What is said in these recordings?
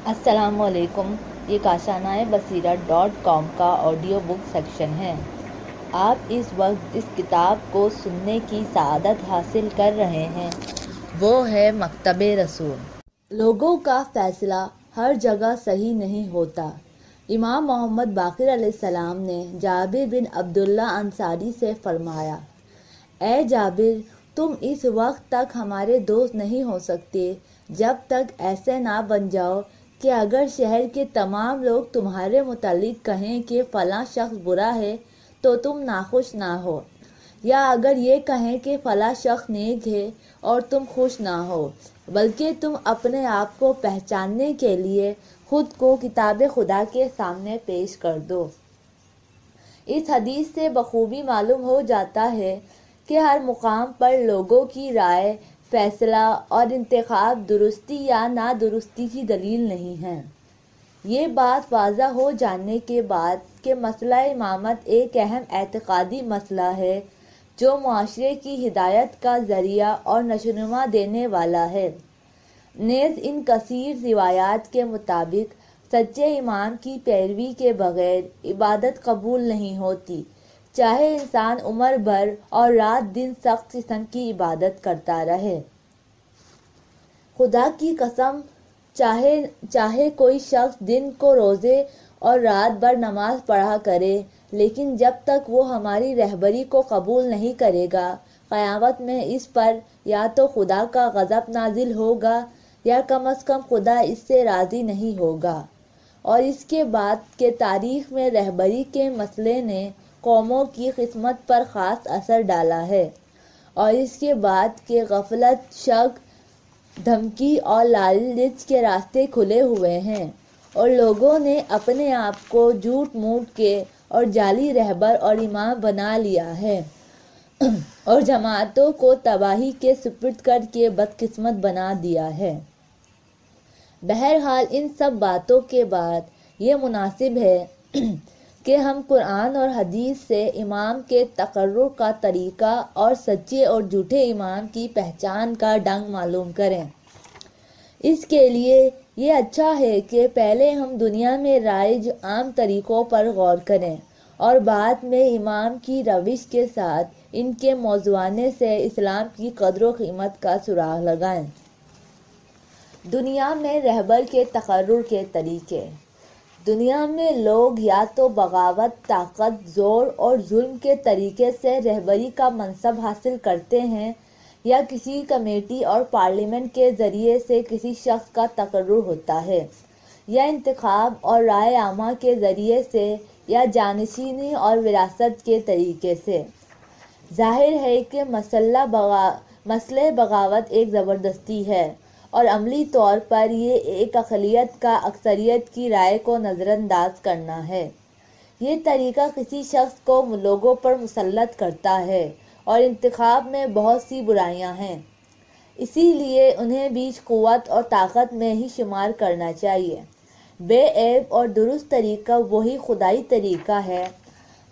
السلام علیکم، یہ کاشانہ بصیرت.com کا آڈیو بک سیکشن ہے۔ آپ اس وقت جس کتاب کو سننے کی سعادت حاصل کر رہے ہیں وہ ہے مکتب رسول۔ لوگوں کا فیصلہ ہر جگہ صحیح نہیں ہوتا۔ امام محمد باقر علیہ السلام نے جابر بن عبداللہ انصاری سے فرمایا، اے جابر، تم اس وقت تک ہمارے دوست نہیں ہو سکتے جب تک ایسے نہ بن جاؤ کہ اگر شہر کے تمام لوگ تمہارے متعلق کہیں کہ فلاں شخص برا ہے تو تم ناخوش نہ ہو، یا اگر یہ کہیں کہ فلاں شخص نیک ہے اور تم خوش نہ ہو، بلکہ تم اپنے آپ کو پہچاننے کے لیے خود کو کتاب خدا کے سامنے پیش کر دو۔ اس حدیث سے بخوبی معلوم ہو جاتا ہے کہ ہر مقام پر لوگوں کی رائے، فیصلہ اور انتخاب درستی یا نادرستی کی دلیل نہیں ہے۔ یہ بات واضح ہو جانے کے بعد کہ مسئلہ امامت ایک اہم اعتقادی مسئلہ ہے جو معاشرے کی ہدایت کا ذریعہ اور نشوونما دینے والا ہے، نیز ان کثیر روایات کے مطابق سچے امام کی پیروی کے بغیر عبادت قبول نہیں ہوتی، چاہے انسان عمر بھر اور رات دن سخت قسم کی عبادت کرتا رہے۔ خدا کی قسم، چاہے کوئی شخص دن کو روزے اور رات بھر نماز پڑھا کرے، لیکن جب تک وہ ہماری رہبری کو قبول نہیں کرے گا، قیامت میں اس پر یا تو خدا کا غضب نازل ہوگا یا کم از کم خدا اس سے راضی نہیں ہوگا۔ اور اس کے بعد کہ تاریخ میں رہبری کے مسئلے نے قوموں کی قسمت پر خاص اثر ڈالا ہے، اور اس کے بعد کہ غفلت، شک، دھمکی اور لالچ کے راستے کھلے ہوئے ہیں اور لوگوں نے اپنے آپ کو جھوٹ موٹ کے اور جعلی رہبر اور امام بنا لیا ہے اور جماعتوں کو تباہی کے سپرد کر کے بدقسمت بنا دیا ہے۔ بہرحال ان سب باتوں کے بعد یہ مناسب ہے کہ ہم قرآن اور حدیث سے امام کے تقرر کا طریقہ اور سچے اور جھوٹے امام کی پہچان کا ڈھنگ معلوم کریں۔ اس کے لیے یہ اچھا ہے کہ پہلے ہم دنیا میں رائج عام طریقوں پر غور کریں اور بعد میں امام کی روش کے ساتھ ان کے موازنے سے اسلام کی قدر و قیمت کا سراغ لگائیں۔ دنیا میں رہبر کے تقرر کے طریقے۔ دنیا میں لوگ یا تو بغاوت، طاقت، زور اور ظلم کے طریقے سے رہبری کا منصب حاصل کرتے ہیں، یا کسی کمیٹی اور پارلیمنٹ کے ذریعے سے کسی شخص کا تقرر ہوتا ہے، یا انتخاب اور رائے عامہ کے ذریعے سے، یا جانشینی اور وراثت کے طریقے سے۔ ظاہر ہے کہ مسئلہ بغاوت ایک زبردستی ہے اور عملی طور پر یہ ایک اقلیت کا اکثریت کی رائے کو نظر انداز کرنا ہے۔ یہ طریقہ کسی شخص کو لوگوں پر مسلط کرتا ہے اور انتخاب میں بہت سی برائیاں ہیں، اسی لیے انہیں بیچ قوت اور طاقت میں ہی شمار کرنا چاہیے۔ بے عیب اور درست طریقہ وہی خدائی طریقہ ہے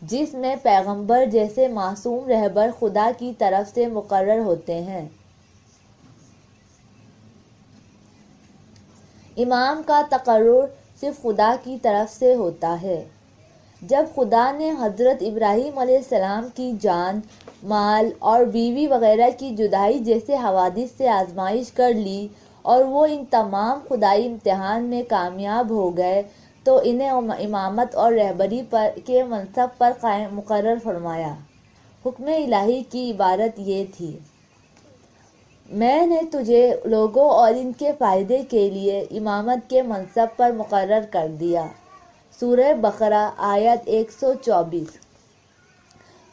جس میں پیغمبر جیسے معصوم رہبر خدا کی طرف سے مقرر ہوتے ہیں۔ امام کا تقرر صرف خدا کی طرف سے ہوتا ہے۔ جب خدا نے حضرت ابراہیم علیہ السلام کی جان، مال اور بیوی وغیرہ کی جدائی جیسے حوادث سے آزمائش کر لی اور وہ ان تمام خدائی امتحان میں کامیاب ہو گئے تو انہیں امامت اور رہبری کے منصب پر مقرر فرمایا۔ حکم الہی کی عبارت یہ تھی، میں نے تجھے لوگوں اور ان کے فائدے کے لیے امامت کے منصب پر مقرر کر دیا۔ سورہ بقرہ آیت 124۔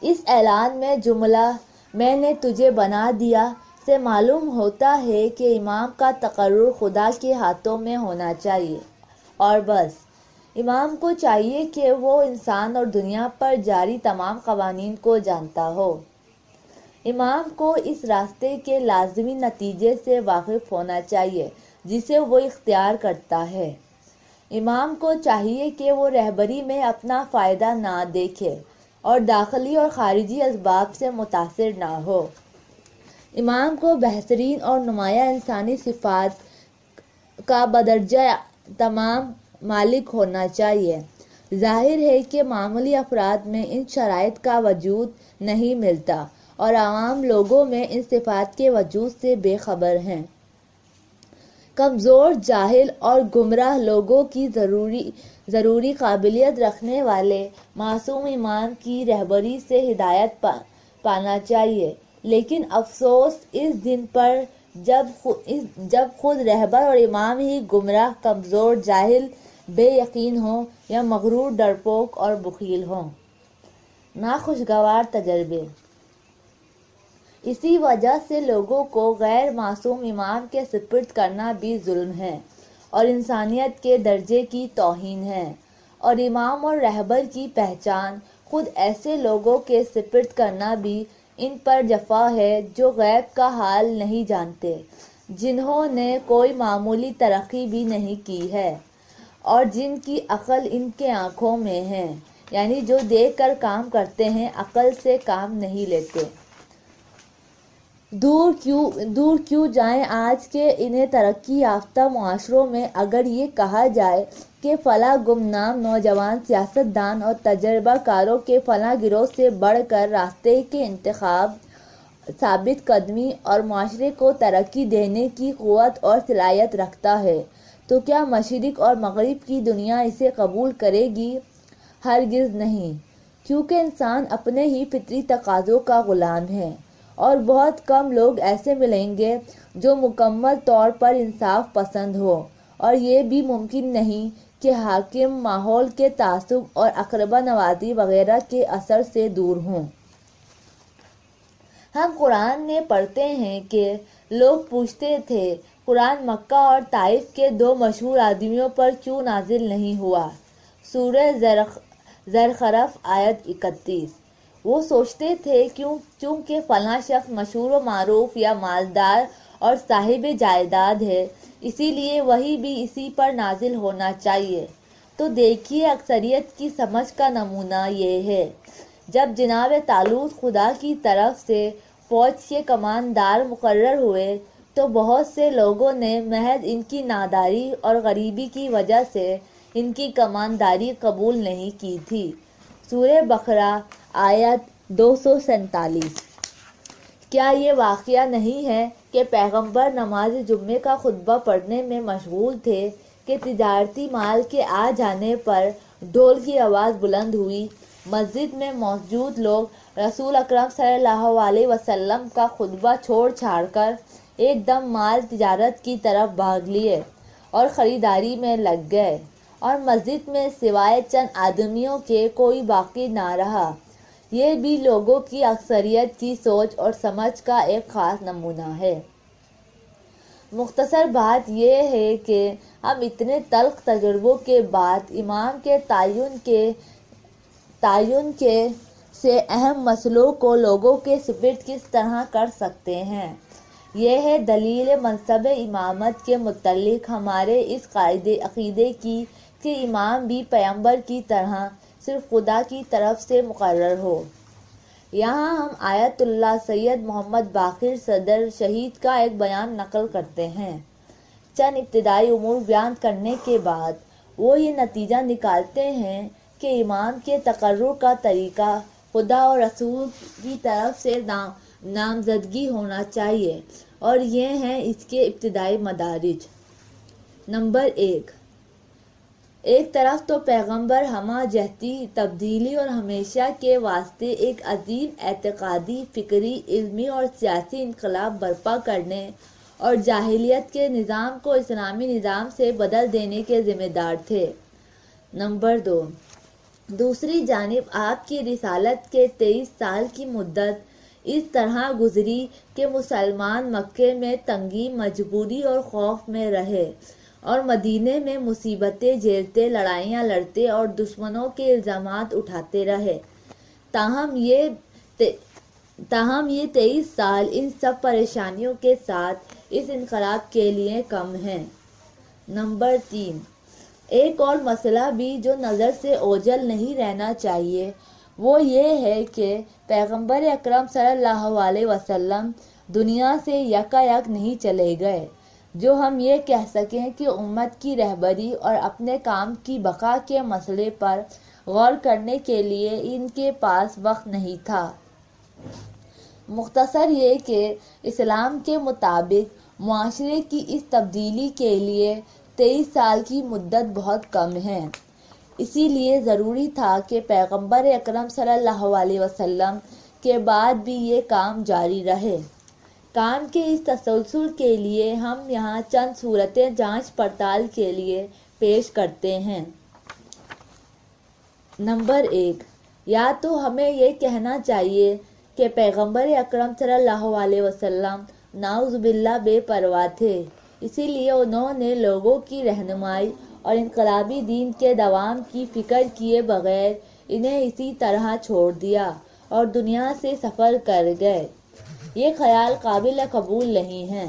اس اعلان میں جملہ میں نے تجھے بنا دیا سے معلوم ہوتا ہے کہ امام کا تقرر خدا کے ہاتھوں میں ہونا چاہیے اور بس۔ امام کو چاہیے کہ وہ انسان اور دنیا پر جاری تمام قوانین کو جانتا ہو۔ امام کو اس راستے کے لازمی نتیجے سے واقف ہونا چاہیے جسے وہ اختیار کرتا ہے۔ امام کو چاہیے کہ وہ رہبری میں اپنا فائدہ نہ دیکھے اور داخلی اور خارجی اسباب سے متاثر نہ ہو۔ امام کو بہترین اور نمایاں انسانی صفات کا بدرجہ تمام مالک ہونا چاہیے۔ ظاہر ہے کہ معمولی افراد میں ان شرائط کا وجود نہیں ملتا اور عوام لوگوں میں ان صفات کے وجود سے بے خبر ہیں۔ کمزور، جاہل اور گمراہ لوگوں کی ضروری قابلیت رکھنے والے معصوم امام کی رہبری سے ہدایت پانا چاہیے، لیکن افسوس اس دن پر جب خود رہبر اور امام ہی گمراہ، کمزور، جاہل، بے یقین ہوں یا مغرور، ڈرپوک اور بخیل ہوں۔ ناخوشگوار تجربے۔ اسی وجہ سے لوگوں کو غیر معصوم امام کے سپرد کرنا بھی ظلم ہے اور انسانیت کے درجے کی توہین ہے، اور امام اور رہبر کی پہچان خود ایسے لوگوں کے سپرد کرنا بھی ان پر جفا ہے جو غیب کا حال نہیں جانتے، جنہوں نے کوئی معمولی ترقی بھی نہیں کی ہے اور جن کی عقل ان کے آنکھوں میں ہے، یعنی جو دیکھ کر کام کرتے ہیں، عقل سے کام نہیں لیتے۔ دور کیوں جائیں آج کے انہیں ترقی یافتہ معاشروں میں اگر یہ کہا جائے کہ فلاں گمنام نوجوان سیاست دان اور تجربہ کاروں کے فلاں گروہ سے بڑھ کر راستے کے انتخاب، ثابت قدمی اور معاشرے کو ترقی دینے کی قوت اور صلاحیت رکھتا ہے، تو کیا مشرق اور مغرب کی دنیا اسے قبول کرے گی؟ ہرگز نہیں، کیونکہ انسان اپنے ہی فطری تقاضوں کا غلام ہے، اور بہت کم لوگ ایسے ملیں گے جو مکمل طور پر انصاف پسند ہو، اور یہ بھی ممکن نہیں کہ حاکم ماحول کے تعصب اور اقربا نوازی وغیرہ کے اثر سے دور ہوں۔ ہم قرآن میں پڑھتے ہیں کہ لوگ پوچھتے تھے قرآن مکہ اور طائف کے دو مشہور آدمیوں پر کیوں نازل نہیں ہوا؟ سورہ زرخرف آیت 31۔ وہ سوچتے تھے چونکہ فلاں شخص مشہور و معروف یا مالدار اور صاحب جائیداد ہے، اسی لیے وہی بھی اسی پر نازل ہونا چاہیے۔ تو دیکھیے اکثریت کی سمجھ کا نمونہ یہ ہے۔ جب جناب طالوت خدا کی طرف سے فوج کے کماندار مقرر ہوئے تو بہت سے لوگوں نے محض ان کی ناداری اور غریبی کی وجہ سے ان کی کمانداری قبول نہیں کی تھی۔ سورہ بقرہ آیت 247۔ کیا یہ واقعہ نہیں ہے کہ پیغمبر نماز جمعے کا خطبہ پڑھنے میں مشغول تھے کہ تجارتی مال کے آ جانے پر ڈھول کی آواز بلند ہوئی؟ مسجد میں موجود لوگ رسول اکرم صلی اللہ علیہ وسلم کا خطبہ چھوڑ چھاڑ کر ایک دم مال تجارت کی طرف بھاگ لیے اور خریداری میں لگ گئے، اور مسجد میں سوائے چند آدمیوں کے کوئی باقی نہ رہا۔ یہ بھی لوگوں کی اکثریت کی سوچ اور سمجھ کا ایک خاص نمونہ ہے۔ مختصر بات یہ ہے کہ ہم اتنے تلخ تجربوں کے بعد امام کے تعین سے اہم مسئلوں کو لوگوں کے سپرد کس طرح کر سکتے ہیں؟ یہ ہے دلیل منصب امامت کے متعلق ہمارے اس عقیدے کی کہ امام بھی پیغمبر کی طرح صرف خدا کی طرف سے مقرر ہو۔ یہاں ہم آیت اللہ سید محمد باقر صدر شہید کا ایک بیان نقل کرتے ہیں۔ چند ابتدائی امور بیان کرنے کے بعد وہ یہ نتیجہ نکالتے ہیں کہ امام کے تقرر کا طریقہ خدا اور رسول کی طرف سے نامزدگی ہونا چاہیے، اور یہ ہیں اس کے ابتدائی مدارج۔ نمبر 1، ایک طرف تو پیغمبر ہمہ جہتی تبدیلی اور ہمیشہ کے واسطے ایک عظیم اعتقادی، فکری، علمی اور سیاسی انقلاب برپا کرنے اور جاہلیت کے نظام کو اسلامی نظام سے بدل دینے کے ذمہ دار تھے۔ نمبر 2، دوسری جانب آپ کی رسالت کے 23 سال کی مدت اس طرح گزری کہ مسلمان مکے میں تنگی، مجبوری اور خوف میں رہے اور مدینے میں مصیبتیں جھیلتے، لڑائیاں لڑتے اور دشمنوں کے الزامات اٹھاتے رہے۔ تاہم یہ 23 سال ان سب پریشانیوں کے ساتھ اس انقلاب کے لیے کم ہیں۔ نمبر 3، ایک اور مسئلہ بھی جو نظر سے اوجھل نہیں رہنا چاہیے، وہ یہ ہے کہ پیغمبر اکرم صلی اللہ علیہ وسلم دنیا سے یکا یک نہیں چلے گئے، جو ہم یہ کہہ سکیں کہ امت کی رہبری اور اپنے کام کی بقا کے مسئلے پر غور کرنے کے لیے ان کے پاس وقت نہیں تھا۔ مختصر یہ کہ اسلام کے مطابق معاشرے کی اس تبدیلی کے لیے 23 سال کی مدت بہت کم ہے۔ اسی لیے ضروری تھا کہ پیغمبر اکرم صلی اللہ علیہ وسلم کے بعد بھی یہ کام جاری رہے۔ کام کے اس تسلسل کے لیے ہم یہاں چند صورتیں جانچ پڑتال کے لیے پیش کرتے ہیں۔ نمبر 1، یا تو ہمیں یہ کہنا چاہیے کہ پیغمبر اکرم صلی اللہ علیہ وسلم نعوذ باللہ بے پرواہ تھے، اسی لیے انہوں نے لوگوں کی رہنمائی اور انقلابی دین کے دوام کی فکر کیے بغیر انہیں اسی طرح چھوڑ دیا اور دنیا سے سفر کر گئے۔ یہ خیال قابل قبول نہیں ہے،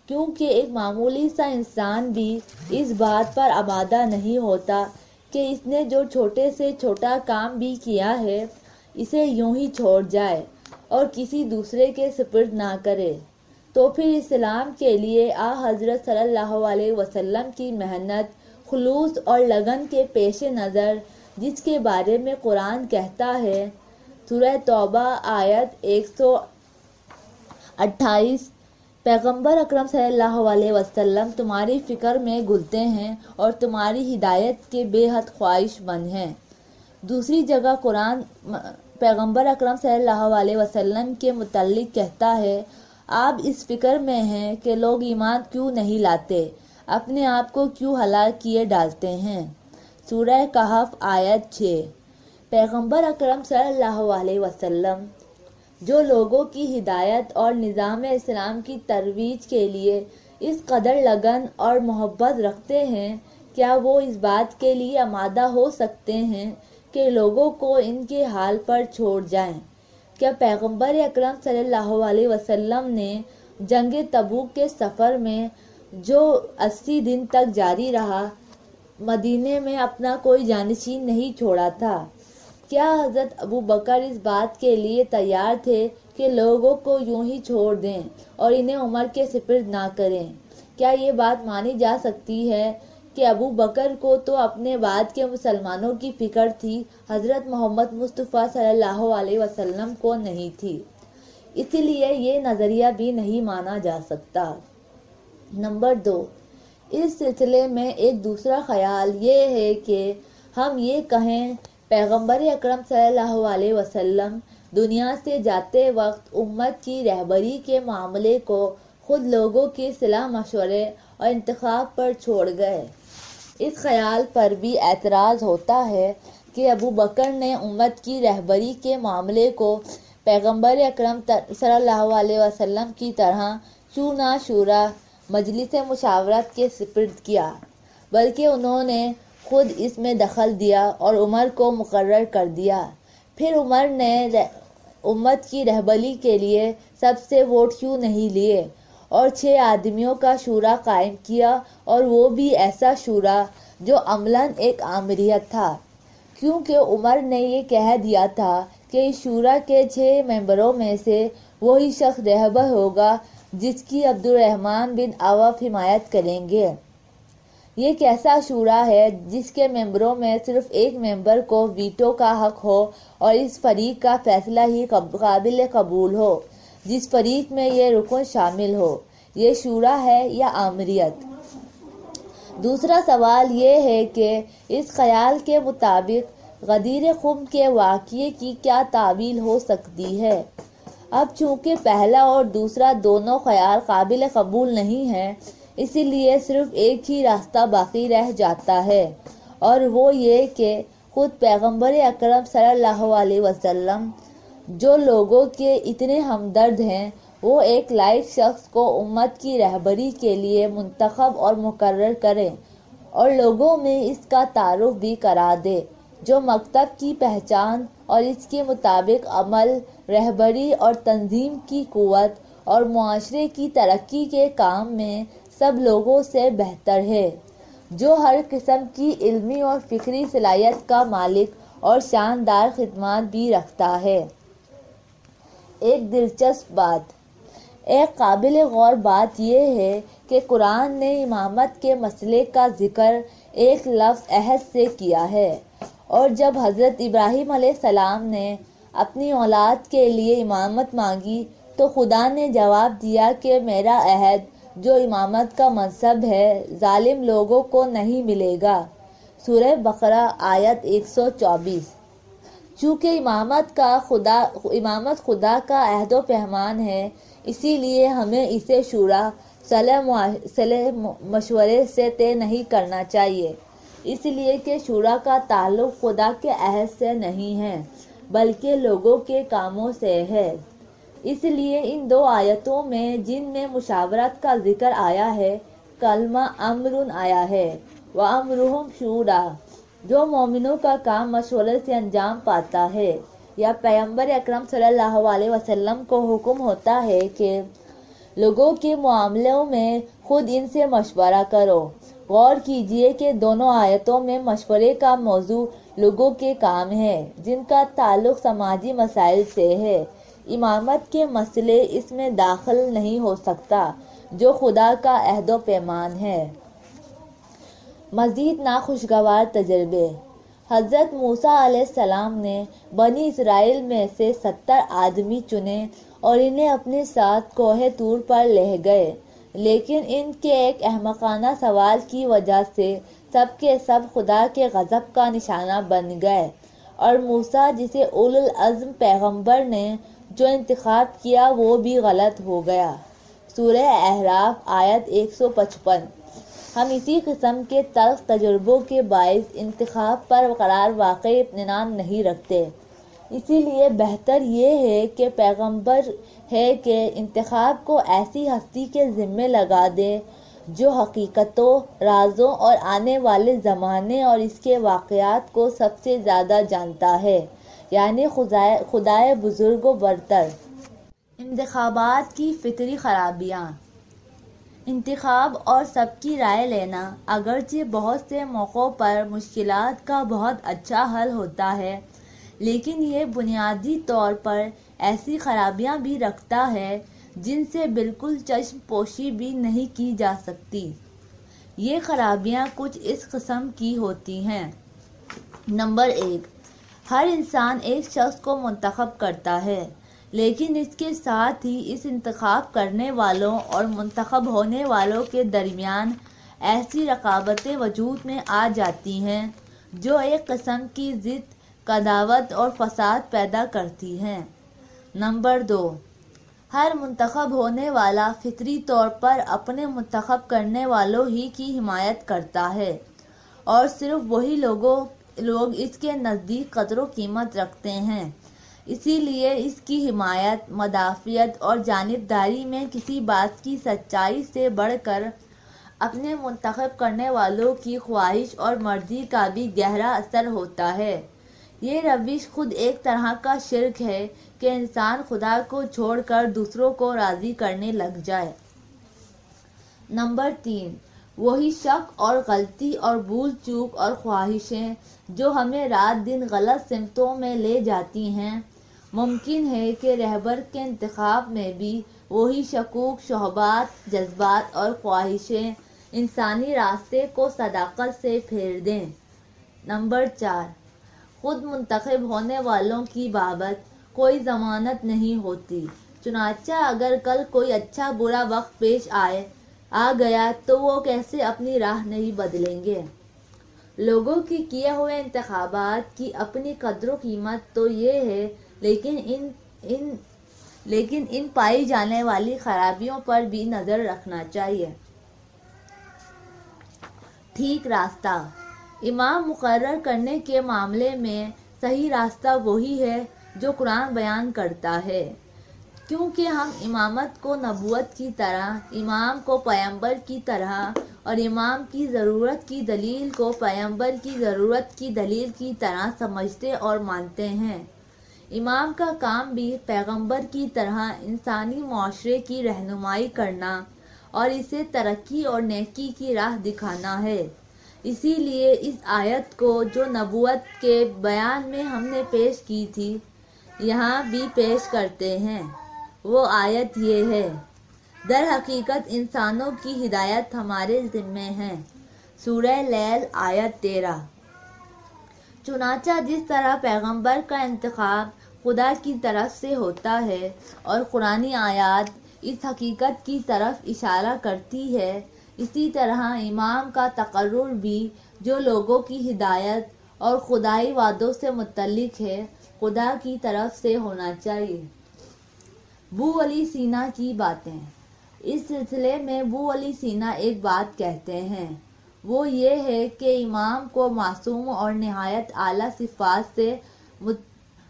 کیونکہ ایک معمولی سا انسان بھی اس بات پر آمادہ نہیں ہوتا کہ اس نے جو چھوٹے سے چھوٹا کام بھی کیا ہے اسے یوں ہی چھوڑ جائے اور کسی دوسرے کے سپرد نہ کرے۔ تو پھر اسلام کے لیے حضرت صلی اللہ علیہ وسلم کی محنت، خلوص اور لگن کے پیش نظر، جس کے بارے میں قرآن کہتا ہے، سورہ توبہ آیت 128، پیغمبر اکرم صلی اللہ علیہ وسلم تمہاری فکر میں گھلتے ہیں اور تمہاری ہدایت کے بے حد خواہش مند ہیں۔ دوسری جگہ قرآن پیغمبر اکرم صلی اللہ علیہ وسلم کے متعلق کہتا ہے، آپ اس فکر میں ہیں کہ لوگ ایمان کیوں نہیں لاتے، اپنے آپ کو کیوں ہلاک کیے ڈالتے ہیں۔ سورہ کہف آیت 6۔ پیغمبر اکرم صلی اللہ علیہ وسلم جو لوگوں کی ہدایت اور نظام اسلام کی ترویج کے لیے اس قدر لگن اور محبت رکھتے ہیں، کیا وہ اس بات کے لیے آمادہ ہو سکتے ہیں کہ لوگوں کو ان کے حال پر چھوڑ جائیں؟ کیا پیغمبر اکرم صلی اللہ علیہ وسلم نے جنگ تبوک کے سفر میں جو 80 دن تک جاری رہا، مدینے میں اپنا کوئی جانشین نہیں چھوڑا تھا؟ کیا حضرت ابو بکر اس بات کے لیے تیار تھے کہ لوگوں کو یوں ہی چھوڑ دیں اور انہیں عمر کے سپرد نہ کریں؟ کیا یہ بات مانی جا سکتی ہے کہ ابو بکر کو تو اپنے بعد کے مسلمانوں کی فکر تھی، حضرت محمد مصطفیٰ صلی اللہ علیہ وسلم کو نہیں تھی؟ اسی لیے یہ نظریہ بھی نہیں مانا جا سکتا۔ نمبر 2، اس سلسلے میں ایک دوسرا خیال یہ ہے کہ ہم یہ کہیں، پیغمبر اکرم صلی اللہ علیہ وسلم دنیا سے جاتے وقت امت کی رہبری کے معاملے کو خود لوگوں کی صلاح مشورے اور انتخاب پر چھوڑ گئے۔ اس خیال پر بھی اعتراض ہوتا ہے کہ ابو بکر نے امت کی رہبری کے معاملے کو پیغمبر اکرم صلی اللہ علیہ وسلم کی طرح کیوں نہ شورا مجلس مشاورت کے سپرد کیا، بلکہ انہوں نے خود اس میں دخل دیا اور عمر کو مقرر کر دیا۔ پھر عمر نے امت کی رہبری کے لیے سب سے ووٹ کیوں نہیں لیے اور 6 آدمیوں کا شورا قائم کیا، اور وہ بھی ایسا شورا جو عملاً ایک آمریت تھا، کیونکہ عمر نے یہ کہہ دیا تھا کہ اس شورا کے 6 ممبروں میں سے وہی شخص رہبر ہوگا جس کی عبد الرحمن بن عوف حمایت کریں گے۔ یہ کیسا شورا ہے جس کے ممبروں میں صرف ایک ممبر کو ویٹو کا حق ہو اور اس فریق کا فیصلہ ہی قابل قبول ہو جس فریق میں یہ رکن شامل ہو؟ یہ شورا ہے یا آمریت؟ دوسرا سوال یہ ہے کہ اس خیال کے مطابق غدیر خم کے واقعے کی کیا تعویل ہو سکتی ہے؟ اب چونکہ پہلا اور دوسرا دونوں خیال قابل قبول نہیں ہیں، اسی لیے صرف ایک ہی راستہ باقی رہ جاتا ہے، اور وہ یہ کہ خود پیغمبر اکرم صلی اللہ علیہ وسلم جو لوگوں کے اتنے ہمدرد ہیں، وہ ایک لائق شخص کو امت کی رہبری کے لیے منتخب اور مقرر کریں اور لوگوں میں اس کا تعارف بھی کرا دے، جو مکتب کی پہچان اور اس کے مطابق عمل، رہبری اور تنظیم کی قوت اور معاشرے کی ترقی کے کام میں سب لوگوں سے بہتر ہے، جو ہر قسم کی علمی اور فکری صلاحیت کا مالک اور شاندار خدمات بھی رکھتا ہے۔ ایک دلچسپ بات، ایک قابل غور بات یہ ہے کہ قرآن نے امامت کے مسئلے کا ذکر ایک لفظ عہد سے کیا ہے، اور جب حضرت ابراہیم علیہ السلام نے اپنی اولاد کے لیے امامت مانگی تو خدا نے جواب دیا کہ میرا عہد جو امامت کا منصب ہے ظالم لوگوں کو نہیں ملے گا۔ سورہ بقرہ آیت 124۔ چونکہ امامت خدا کا عہد و پیمان ہے، اسی لیے ہمیں اسے شورا صلح مشورے سے طے نہیں کرنا چاہیے، اس لیے کہ شورا کا تعلق خدا کے عہد سے نہیں ہے بلکہ لوگوں کے کاموں سے ہے۔ اس لیے ان دو آیتوں میں جن میں مشاورت کا ذکر آیا ہے، کلمہ امر آیا ہے، وَأَمْرُهُمْ شُورَىٰ، جو مومنوں کا کام مشورے سے انجام پاتا ہے، یا پیغمبر اکرم صلی اللہ علیہ وسلم کو حکم ہوتا ہے کہ لوگوں کے معاملوں میں خود ان سے مشورہ کرو۔ غور کیجئے کہ دونوں آیتوں میں مشورے کا موضوع لوگوں کے کام ہے جن کا تعلق سماجی مسائل سے ہے۔ امامت کے مسئلے اس میں داخل نہیں ہو سکتا جو خدا کا عہد و پیمان ہے۔ مزید ناخوشگوار تجربے۔ حضرت موسیٰ علیہ السلام نے بنی اسرائیل میں سے 70 آدمی چنے اور انہیں اپنے ساتھ کوہ طور پر لے گئے، لیکن ان کے ایک احمقانہ سوال کی وجہ سے سب کے سب خدا کے غضب کا نشانہ بن گئے، اور موسیٰ جسے اولو العزم پیغمبر نے جو انتخاب کیا وہ بھی غلط ہو گیا۔ سورہ اعراف آیت 155۔ ہم اسی قسم کے تلخ تجربوں کے باعث انتخاب پر قرار واقعی اطمینان نہیں رکھتے۔ اسی لیے بہتر یہ ہے کہ پیغمبر ہے کہ انتخاب کو ایسی ہستی کے ذمے لگا دے جو حقیقتوں، رازوں اور آنے والے زمانے اور اس کے واقعات کو سب سے زیادہ جانتا ہے، یعنی خدائے بزرگ و برتر۔ انتخابات کی فطری خرابیاں۔ انتخاب اور سب کی رائے لینا اگرچہ بہت سے موقعوں پر مشکلات کا بہت اچھا حل ہوتا ہے، لیکن یہ بنیادی طور پر ایسی خرابیاں بھی رکھتا ہے جن سے بالکل چشم پوشی بھی نہیں کی جا سکتی۔ یہ خرابیاں کچھ اس قسم کی ہوتی ہیں۔ نمبر 1، ہر انسان ایک شخص کو منتخب کرتا ہے، لیکن اس کے ساتھ ہی اس انتخاب کرنے والوں اور منتخب ہونے والوں کے درمیان ایسی رقابتیں وجود میں آ جاتی ہیں جو ایک قسم کی ضد، عداوت اور فساد پیدا کرتی ہیں۔ نمبر 2، ہر منتخب ہونے والا فطری طور پر اپنے منتخب کرنے والوں ہی کی حمایت کرتا ہے، اور صرف وہی لوگ اس کے نزدیک قدر و قیمت رکھتے ہیں۔ اسی لیے اس کی حمایت، مدافعت اور جانبداری میں کسی بات کی سچائی سے بڑھ کر اپنے منتخب کرنے والوں کی خواہش اور مرضی کا بھی گہرا اثر ہوتا ہے۔ یہ روش خود ایک طرح کا شرک ہے کہ انسان خدا کو چھوڑ کر دوسروں کو راضی کرنے لگ جائے۔ نمبر 3، وہی شک اور غلطی اور بھول چوک اور خواہشیں جو ہمیں رات دن غلط سمتوں میں لے جاتی ہیں۔ ممکن ہے کہ رہبر کے انتخاب میں بھی وہی شکوک، شبہات، جذبات اور خواہشیں انسانی راستے کو صداقت سے پھیر دیں۔ نمبر 4، خود منتخب ہونے والوں کی بابت کوئی ضمانت نہیں ہوتی، چنانچہ اگر کل کوئی اچھا برا وقت پیش آ گیا تو وہ کیسے اپنی راہ نہیں بدلیں گے۔ لوگوں کے کیے ہوئے انتخابات کی اپنی قدر و قیمت تو یہ ہے، لیکن ان پائی جانے والی خرابیوں پر بھی نظر رکھنا چاہیے۔ ٹھیک راستہ۔ امام مقرر کرنے کے معاملے میں صحیح راستہ وہی ہے جو قرآن بیان کرتا ہے، کیونکہ ہم امامت کو نبوت کی طرح، امام کو پیغمبر کی طرح اور امام کی ضرورت کی دلیل کو پیغمبر کی ضرورت کی دلیل کی طرح سمجھتے اور مانتے ہیں۔ امام کا کام بھی پیغمبر کی طرح انسانی معاشرے کی رہنمائی کرنا اور اسے ترقی اور نیکی کی راہ دکھانا ہے۔ اسی لیے اس آیت کو جو نبوت کے بیان میں ہم نے پیش کی تھی، یہاں بھی پیش کرتے ہیں۔ وہ آیت یہ ہے، در حقیقت انسانوں کی ہدایت ہمارے ذمے ہے۔ سورہ لیل آیت 13۔ چنانچہ جس طرح پیغمبر کا انتخاب خدا کی طرف سے ہوتا ہے اور قرآنی آیات اس حقیقت کی طرف اشارہ کرتی ہے، اسی طرح امام کا تقرر بھی جو لوگوں کی ہدایت اور خدائی وعدوں سے متعلق ہے، خدا کی طرف سے ہونا چاہیے۔ ابو علی سینا کی باتیں۔ اس سلسلے میں ابو علی سینا ایک بات کہتے ہیں، وہ یہ ہے کہ امام کو معصوم اور نہایت اعلیٰ صفات سے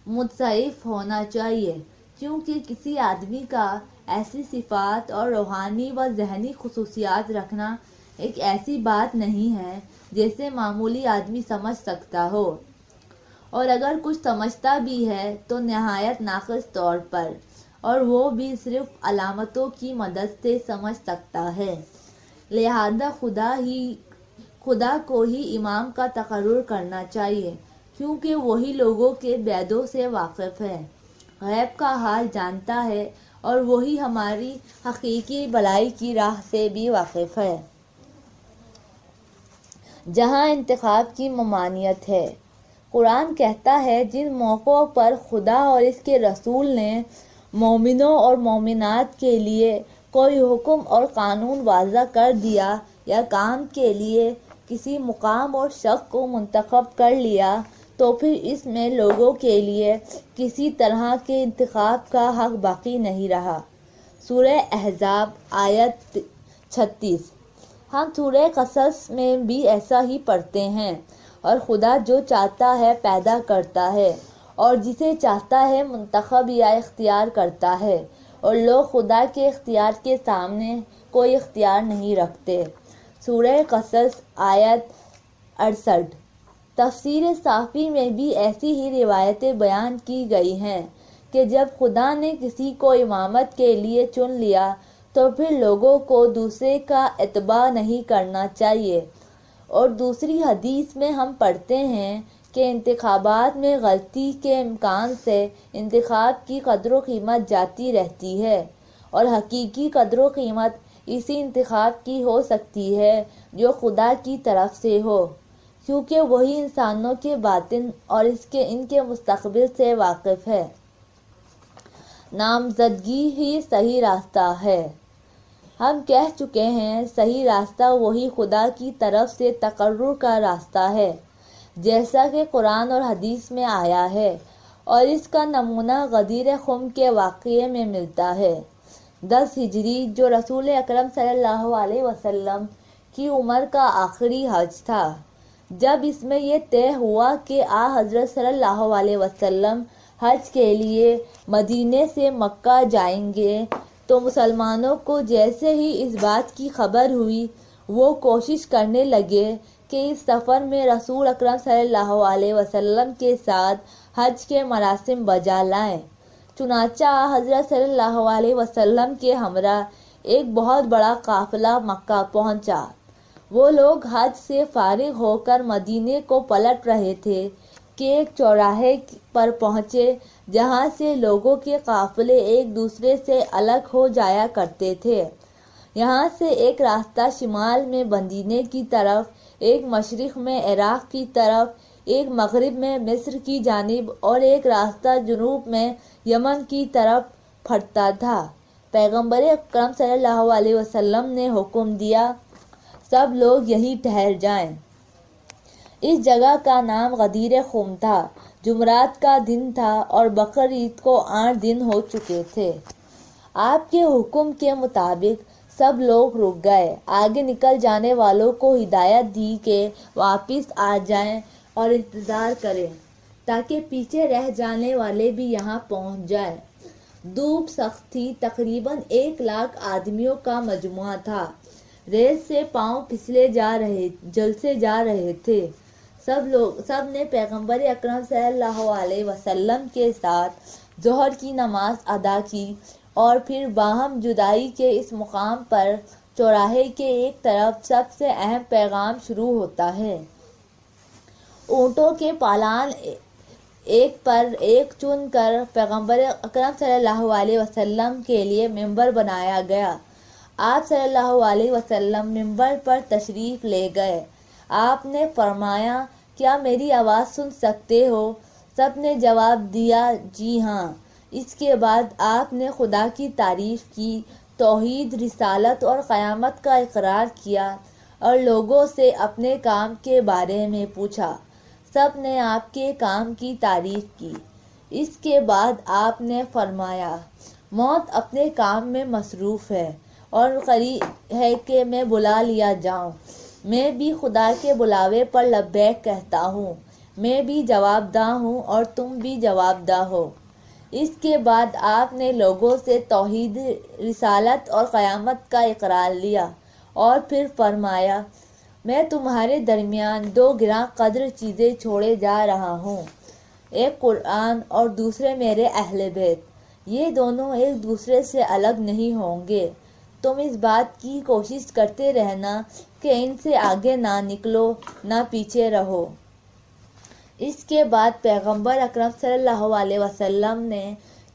متصف ہونا چاہیے، کیونکہ کسی آدمی کا ایسی صفات اور روحانی و ذہنی خصوصیات رکھنا ایک ایسی بات نہیں ہے جیسے معمولی آدمی سمجھ سکتا ہو، اور اگر کچھ سمجھتا بھی ہے تو نہایت ناقص طور پر، اور وہ بھی صرف علامتوں کی مدد سے سمجھ سکتا ہے۔ لہذا خدا کو ہی امام کا تقرر کرنا چاہیے، کیونکہ وہی لوگوں کے بیدوں سے واقف ہے، غیب کا حال جانتا ہے، اور وہی ہماری حقیقی بھلائی کی راہ سے بھی واقف ہے۔ جہاں انتخاب کی ممانعت ہے، قرآن کہتا ہے جن موقعوں پر خدا اور اس کے رسول نے مومنوں اور مومنات کے لیے کوئی حکم اور قانون واضح کر دیا یا کام کے لیے کسی مقام اور شخص کو منتخب کر لیا، تو پھر اس میں لوگوں کے لیے کسی طرح کے انتخاب کا حق باقی نہیں رہا۔ سورہ احزاب آیت 36۔ ہم سورہ قصص میں بھی ایسا ہی پڑھتے ہیں، اور خدا جو چاہتا ہے پیدا کرتا ہے، اور جسے چاہتا ہے منتخب یا اختیار کرتا ہے، اور لوگ خدا کے اختیار کے سامنے کوئی اختیار نہیں رکھتے۔ سورہ قصص آیت 68۔ تفسیر صافی میں بھی ایسی ہی روایتیں بیان کی گئی ہیں کہ جب خدا نے کسی کو امامت کے لیے چن لیا تو پھر لوگوں کو دوسرے کا اتباع نہیں کرنا چاہیے۔ اور دوسری حدیث میں ہم پڑھتے ہیں کہ انتخابات میں غلطی کے امکان سے انتخاب کی قدر و قیمت جاتی رہتی ہے، اور حقیقی قدر و قیمت اسی انتخاب کی ہو سکتی ہے جو خدا کی طرف سے ہو، کیونکہ وہی انسانوں کے باطن اور ان کے مستقبل سے واقف ہے۔ نامزدگی ہی صحیح راستہ ہے۔ ہم کہہ چکے ہیں صحیح راستہ وہی خدا کی طرف سے تقرر کا راستہ ہے، جیسا کہ قرآن اور حدیث میں آیا ہے، اور اس کا نمونہ غدیر خم کے واقعے میں ملتا ہے۔ 10 ہجری جو رسول اکرم صلی اللہ علیہ وسلم کی عمر کا آخری حج تھا، جب اس میں یہ طے ہوا کہ حضرت صلی اللہ علیہ وسلم حج کے لیے مدینے سے مکہ جائیں گے، تو مسلمانوں کو جیسے ہی اس بات کی خبر ہوئی، وہ کوشش کرنے لگے کہ اس سفر میں رسول اکرم صلی اللہ علیہ وسلم کے ساتھ حج کے مراسم بجا لائیں۔ چنانچہ حضرت صلی اللہ علیہ وسلم کے ہمراہ ایک بہت بڑا قافلہ مکہ پہنچا۔ وہ لوگ حج سے فارغ ہو کر مدینے کو پلٹ رہے تھے کہ ایک چوراہے پر پہنچے جہاں سے لوگوں کے قافلے ایک دوسرے سے الگ ہو جایا کرتے تھے۔ یہاں سے ایک راستہ شمال میں مدینے کی طرف، ایک مشرق میں عراق کی طرف، ایک مغرب میں مصر کی جانب، اور ایک راستہ جنوب میں یمن کی طرف پھٹتا تھا۔ پیغمبر اکرم صلی اللہ علیہ وسلم نے حکم دیا، سب لوگ یہیں ٹھہر جائیں۔ اس جگہ کا نام غدیر خم تھا۔ جمعرات کا دن تھا اور بقر عید کو 8 دن ہو چکے تھے۔ آپ کے حکم کے مطابق سب لوگ رک گئے۔ آگے نکل جانے والوں کو ہدایت دی کہ واپس آ جائیں اور انتظار کریں تاکہ پیچھے رہ جانے والے بھی یہاں پہنچ جائیں۔ دھوپ سخت تھی، تقریباً 1 لاکھ آدمیوں کا مجموعہ تھا۔ ریت سے پاؤں جلسے جا رہے تھے۔ سب نے پیغمبر اکرم صلی اللہ علیہ وسلم کے ساتھ ظہر کی نماز ادا کی، اور پھر باہم جدائی کے اس مقام پر چوراہے کے ایک طرف سب سے اہم پیغام شروع ہوتا ہے۔ اونٹوں کے پالان ایک پر ایک چن کر پیغمبر اکرم صلی اللہ علیہ وسلم کے لیے ممبر بنایا گیا۔ آپ صلی اللہ علیہ وسلم منبر پر تشریف لے گئے۔ آپ نے فرمایا، کیا میری آواز سن سکتے ہو؟ سب نے جواب دیا، جی ہاں۔ اس کے بعد آپ نے خدا کی تعریف کی، توحید، رسالت اور قیامت کا اقرار کیا اور لوگوں سے اپنے کام کے بارے میں پوچھا۔ سب نے آپ کے کام کی تعریف کی۔ اس کے بعد آپ نے فرمایا، موت اپنے کام میں مصروف ہے اور قریب ہے کہ میں بلا لیا جاؤں۔ میں بھی خدا کے بلاوے پر لبیک کہتا ہوں۔ میں بھی جواب دہ ہوں اور تم بھی جواب دہ ہو۔ اس کے بعد آپ نے لوگوں سے توحید، رسالت اور قیامت کا اقرار لیا اور پھر فرمایا، میں تمہارے درمیان دو گراں قدر چیزیں چھوڑے جا رہا ہوں، ایک قرآن اور دوسرے میرے اہل بیت۔ یہ دونوں ایک دوسرے سے الگ نہیں ہوں گے۔ تم اس بات کی کوشش کرتے رہنا کہ ان سے آگے نہ نکلو نہ پیچھے رہو۔ اس کے بعد پیغمبر اکرم صلی اللہ علیہ وسلم نے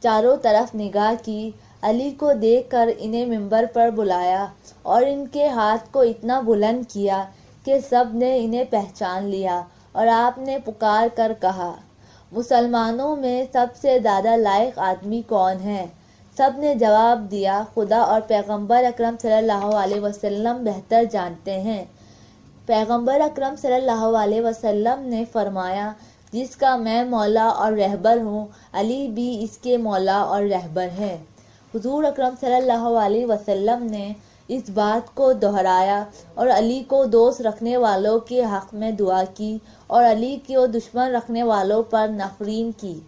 چاروں طرف نگاہ کی، علی کو دیکھ کر انہیں منبر پر بلایا اور ان کے ہاتھ کو اتنا بلند کیا کہ سب نے انہیں پہچان لیا، اور آپ نے پکار کر کہا، مسلمانوں میں سب سے زیادہ لائق آدمی کون ہے؟ سب نے جواب دیا، خدا اور پیغمبر اکرم صلی اللہ علیہ وسلم بہتر جانتے ہیں۔ پیغمبر اکرم صلی اللہ علیہ وسلم نے فرمایا، جس کا میں مولا اور رہبر ہوں، علی بھی اس کے مولا اور رہبر ہے۔ حضور اکرم صلی اللہ علیہ وسلم نے اس بات کو دہرایا اور علی کو دوست رکھنے والوں کے حق میں دعا کی اور علی کو دشمن رکھنے والوں پر نفرین کی۔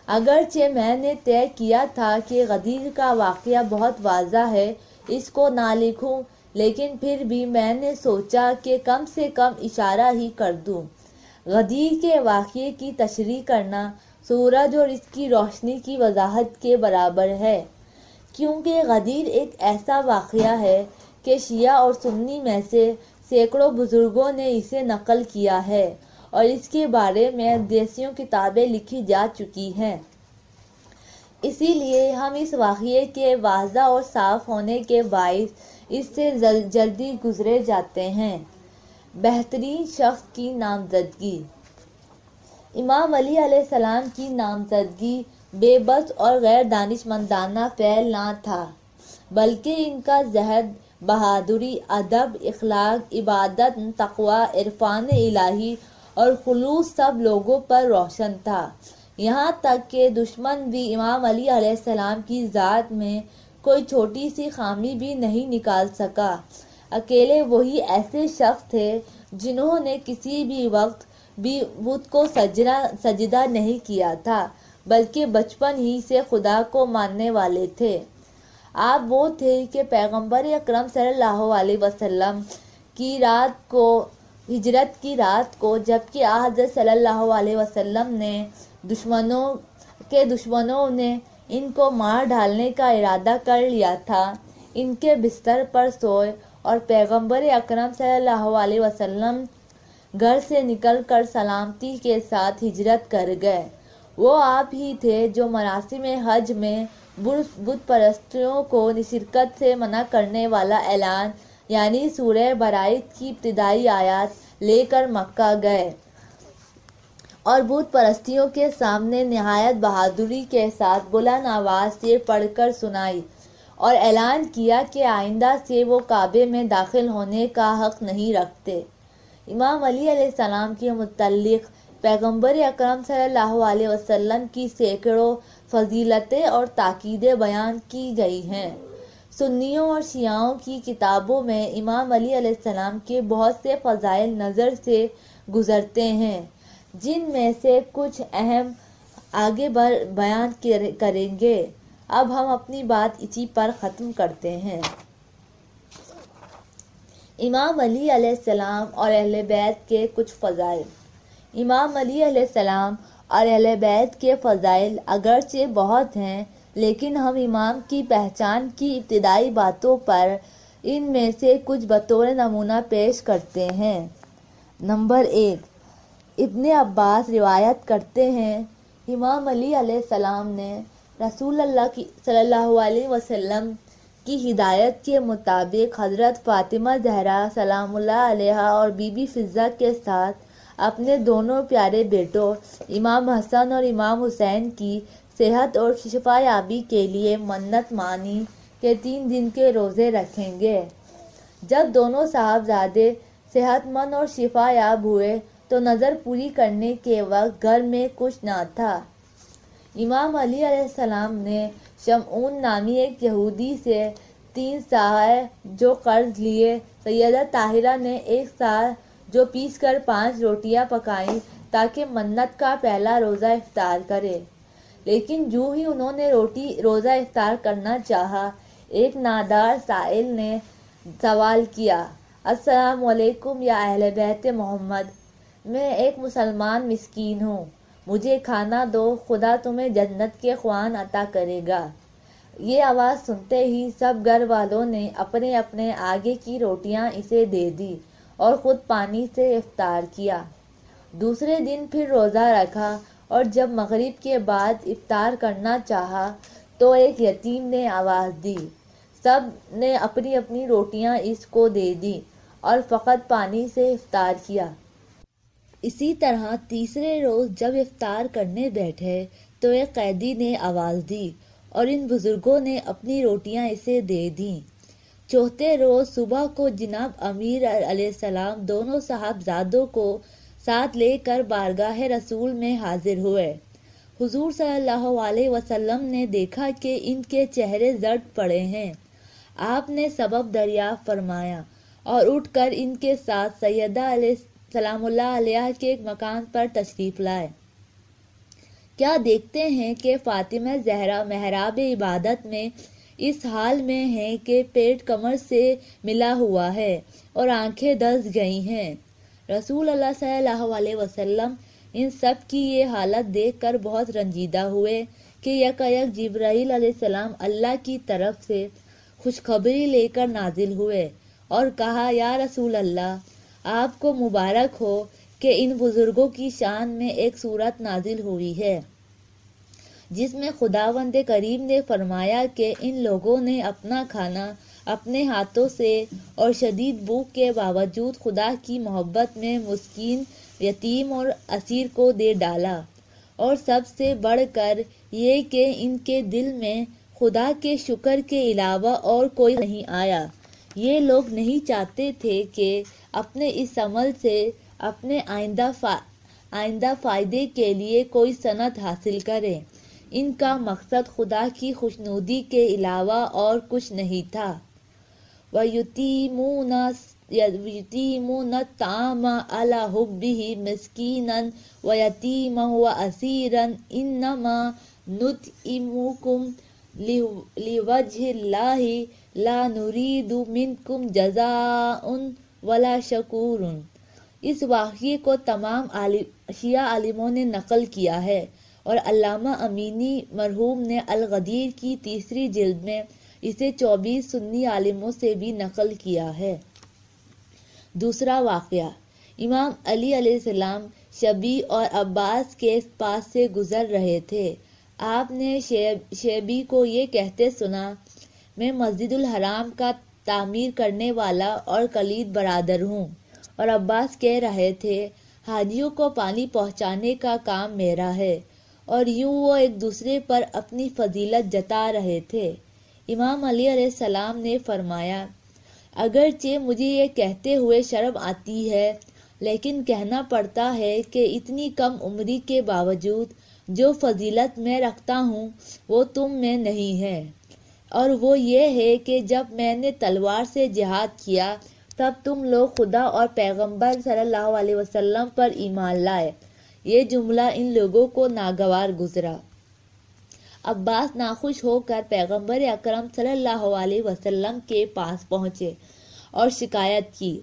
اگرچہ میں نے طے کیا تھا کہ غدیر کا واقعہ بہت واضح ہے، اس کو نہ لکھوں، لیکن پھر بھی میں نے سوچا کہ کم سے کم اشارہ ہی کر دوں۔ غدیر کے واقعے کی تشریح کرنا سورج اور اس کی روشنی کی وضاحت کے برابر ہے، کیونکہ غدیر ایک ایسا واقعہ ہے کہ شیعہ اور سنی میں سے سینکڑوں بزرگوں نے اسے نقل کیا ہے اور اس کے بارے میں دیسیوں کتابیں لکھی جا چکی ہیں۔ اسی لیے ہم اس واقعے کے واضح اور صاف ہونے کے باعث اس سے جلدی گزرے جاتے ہیں۔ بہترین شخص کی نامزدگی۔ امام علی علیہ السلام کی نامزدگی بے بس اور غیر دانشمندانہ فعل نہ تھا، بلکہ ان کا زہد، بہادری، ادب، اخلاق، عبادت، تقوی، عرفان الہی اور خلوص سب لوگوں پر روشن تھا۔ یہاں تک کہ دشمن بھی امام علی علیہ السلام کی ذات میں کوئی چھوٹی سی خامی بھی نہیں نکال سکا۔ اکیلے وہی ایسے شخص تھے جنہوں نے کسی بھی وقت بھی بت کو سجدہ نہیں کیا تھا، بلکہ بچپن ہی سے خدا کو ماننے والے تھے۔ آپ وہ تھے کہ پیغمبر اکرم صلی اللہ علیہ وسلم کی رات کو، ہجرت کی رات کو، جبکہ حضرت صلی اللہ علیہ وسلم نے دشمنوں نے ان کو مار ڈالنے کا ارادہ کر لیا تھا، ان کے بستر پر سوئے اور پیغمبر اکرم صلی اللہ علیہ وسلم گھر سے نکل کر سلامتی کے ساتھ ہجرت کر گئے۔ وہ آپ ہی تھے جو مراسم حج میں بت پرستوں کو شرکت سے منع کرنے والا اعلان یعنی سورہ برائت کی ابتدائی آیات لے کر مکہ گئے اور بت پرستیوں کے سامنے نہایت بہادری کے ساتھ بلند آواز سے پڑھ کر سنائی اور اعلان کیا کہ آئندہ سے وہ کعبے میں داخل ہونے کا حق نہیں رکھتے۔ امام علی علیہ السلام کے متعلق پیغمبر اکرم صلی اللہ علیہ وسلم کی سینکڑوں فضیلتیں اور تاکیدیں بیان کی گئی ہیں۔ سنیوں اور شیعوں کی کتابوں میں امام علی علیہ السلام کے بہت سے فضائل نظر سے گزرتے ہیں، جن میں سے کچھ اہم آگے بیان کریں گے۔ اب ہم اپنی بات اسی پر ختم کرتے ہیں۔ امام علی علیہ السلام اور اہل بیت کے کچھ فضائل۔ امام علی علیہ السلام اور اہل بیت کے فضائل اگرچہ بہت ہیں، لیکن ہم امام کی پہچان کی ابتدائی باتوں پر ان میں سے کچھ بطور نمونہ پیش کرتے ہیں۔ نمبر 1، ابن عباس روایت کرتے ہیں، امام علی علیہ السلام نے رسول اللہ صلی اللہ علیہ وسلم کی ہدایت کے مطابق حضرت فاطمہ زہرا سلام اللہ علیہا اور بی بی فضہ کے ساتھ اپنے دونوں پیارے بیٹوں امام حسن اور امام حسین کی صحت اور شفا یابی کے لیے منت مانی کہ 3 دن کے روزے رکھیں گے۔ جب دونوں صاحبزادے صحت مند اور شفا یاب ہوئے تو نظر پوری کرنے کے وقت گھر میں کچھ نہ تھا۔ امام علی علیہ السلام نے شمعون نامی ایک یہودی سے 3 صاع جو قرض لیے۔ سیدہ طاہرہ نے 1 صاع جو پیس کر 5 روٹیاں پکائیں تاکہ منت کا پہلا روزہ افطار کرے، لیکن جو ہی انہوں نے روزہ افطار کرنا چاہا، ایک نادار سائل نے سوال کیا، السلام علیکم یا اہل بیت محمد، میں ایک مسلمان مسکین ہوں، مجھے کھانا دو، خدا تمہیں جنت کے خوان عطا کرے گا۔ یہ آواز سنتے ہی سب گھر والوں نے اپنے اپنے آگے کی روٹیاں اسے دے دی اور خود پانی سے افطار کیا۔ دوسرے دن پھر روزہ رکھا اور جب مغرب کے بعد افطار کرنا چاہا تو ایک یتیم نے آواز دی، سب نے اپنی اپنی روٹیاں اس کو دے دی اور فقط پانی سے افطار کیا۔ اسی طرح تیسرے روز جب افطار کرنے بیٹھے تو ایک قیدی نے آواز دی اور ان بزرگوں نے اپنی روٹیاں اسے دے دیں۔ چوتھے روز صبح کو جناب امیر علیہ السلام دونوں صاحبزادوں کو ساتھ لے کر بارگاہ رسول میں حاضر ہوئے۔ حضور صلی اللہ علیہ وسلم نے دیکھا کہ ان کے چہرے زرد پڑے ہیں۔ آپ نے سبب دریافت فرمایا اور اٹھ کر ان کے ساتھ سیدہ علیہ سلام اللہ علیہ کے ایک مکان پر تشریف لائے۔ کیا دیکھتے ہیں کہ فاطمہ زہرا محراب عبادت میں اس حال میں ہے کہ پیٹ کمر سے ملا ہوا ہے اور آنکھیں دس گئی ہیں۔ رسول اللہ صلی اللہ علیہ وسلم ان سب کی یہ حالت دیکھ کر بہت رنجیدہ ہوئے کہ یکایک جبرائیل علیہ السلام اللہ کی طرف سے خوشخبری لے کر نازل ہوئے اور کہا، یا رسول اللہ، آپ کو مبارک ہو کہ ان بزرگوں کی شان میں ایک سورت نازل ہوئی ہے جس میں خداوند کریم نے فرمایا کہ ان لوگوں نے اپنا کھانا اپنے ہاتھوں سے اور شدید بھوک کے باوجود خدا کی محبت میں مسکین، یتیم اور اسیر کو دے ڈالا، اور سب سے بڑھ کر یہ کہ ان کے دل میں خدا کے شکر کے علاوہ اور کوئی نہیں آیا۔ یہ لوگ نہیں چاہتے تھے کہ اپنے اس عمل سے اپنے آئندہ فائدے کے لیے کوئی سند حاصل کریں۔ ان کا مقصد خدا کی خوشنودی کے علاوہ اور کچھ نہیں تھا۔ وَيُطِيمُونَ الطَّعَامَ عَلَى حُبِّهِ مِسْكِينًا وَيَتِيمًا وَأَسِيرًا إِنَّمَا نُطْعِمُكُمْ لِوَجْهِ اللَّهِ لَا نُرِيدُ مِنْكُمْ جَزَاءً وَلَا شَكُورًا۔ اس واقعے کو تمام شیعہ عالموں نے نقل کیا ہے اور علامہ امینی مرحوم نے الغدیر کی 3 جلد میں اسے 24 سنی عالموں سے بھی نقل کیا ہے۔ دوسرا واقعہ، امام علی علیہ السلام شبی اور عباس کے پاس سے گزر رہے تھے۔ آپ نے شیبی کو یہ کہتے سنا، میں مسجد الحرام کا تعمیر کرنے والا اور کلید برادر ہوں، اور عباس کہہ رہے تھے، حاجیوں کو پانی پہنچانے کا کام میرا ہے، اور یوں وہ ایک دوسرے پر اپنی فضیلت جتا رہے تھے۔ امام علی علیہ السلام نے فرمایا، اگرچہ مجھے یہ کہتے ہوئے شرم آتی ہے، لیکن کہنا پڑتا ہے کہ اتنی کم عمری کے باوجود جو فضیلت میں رکھتا ہوں وہ تم میں نہیں ہے، اور وہ یہ ہے کہ جب میں نے تلوار سے جہاد کیا تب تم لوگ خدا اور پیغمبر صلی اللہ علیہ وسلم پر ایمان لائے۔ یہ جملہ ان لوگوں کو ناگوار گزرا۔ عباس ناخوش ہو کر پیغمبر اکرم صلی اللہ علیہ وسلم کے پاس پہنچے اور شکایت کی۔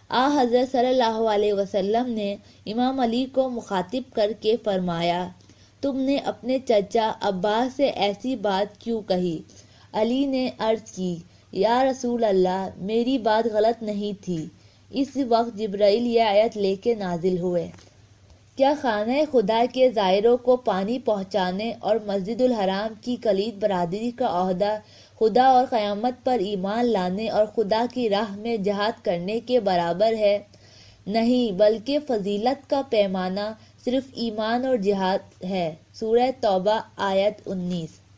حضرت صلی اللہ علیہ وسلم نے امام علی کو مخاطب کر کے فرمایا، تم نے اپنے چچا عباس سے ایسی بات کیوں کہی؟ علی نے عرض کی، یا رسول اللہ، میری بات غلط نہیں تھی۔ اس وقت جبرائیل یہ آیت لے کے نازل ہوئے، کیا خانہ خدا کے زائروں کو پانی پہنچانے اور مسجد الحرام کی کلید برادری کا عہدہ خدا اور قیامت پر ایمان لانے اور خدا کی راہ میں جہاد کرنے کے برابر ہے؟ نہیں، بلکہ فضیلت کا پیمانہ صرف ایمان اور جہاد ہے۔ سورہ توبہ آیت 19۔